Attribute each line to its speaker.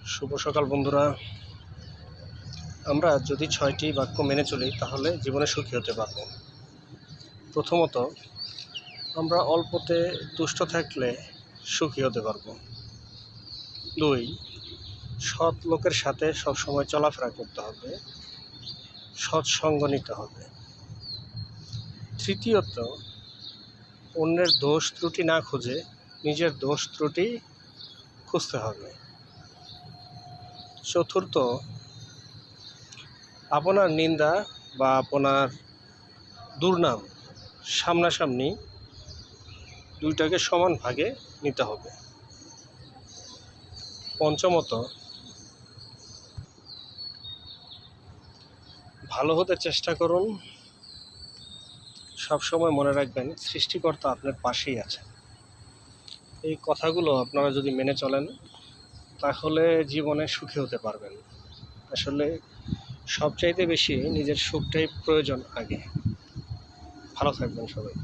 Speaker 1: শুভ সকাল বন্ধুরা। আমরা যদি ৬টি বাক্য মেনে চলি তাহলে জীবনে সুখী হতে পারব। প্রথমত, আমরা অল্পতে তুষ্ট থাকলে সুখী হতে পারব। ২, সৎ লোকের সাথে সবসময় চলাফেরা করতে হবে, সৎসঙ্গ নিতে হবে। তৃতীয়ত, অন্যের দোষ ত্রুটি না খুঁজে নিজের দোষ ত্রুটি খুঁজতে হবে। চতুর্থ, আপনার নিন্দা বা আপনার দুর্নাম সামনাসামনি দুইটাকে সমান ভাগে নিতে হবে। পঞ্চমত, ভালো হতে চেষ্টা করুন। সবসময় মনে রাখবেন, সৃষ্টিকর্তা আপনার পাশেই আছে। এই কথাগুলো আপনারা যদি মেনে চলেন তাহলে জীবনে সুখী হতে পারবেন। আসলে সবচাইতে বেশি নিজের সুখটাই প্রয়োজন আগে। ভালো থাকবেন সবাই।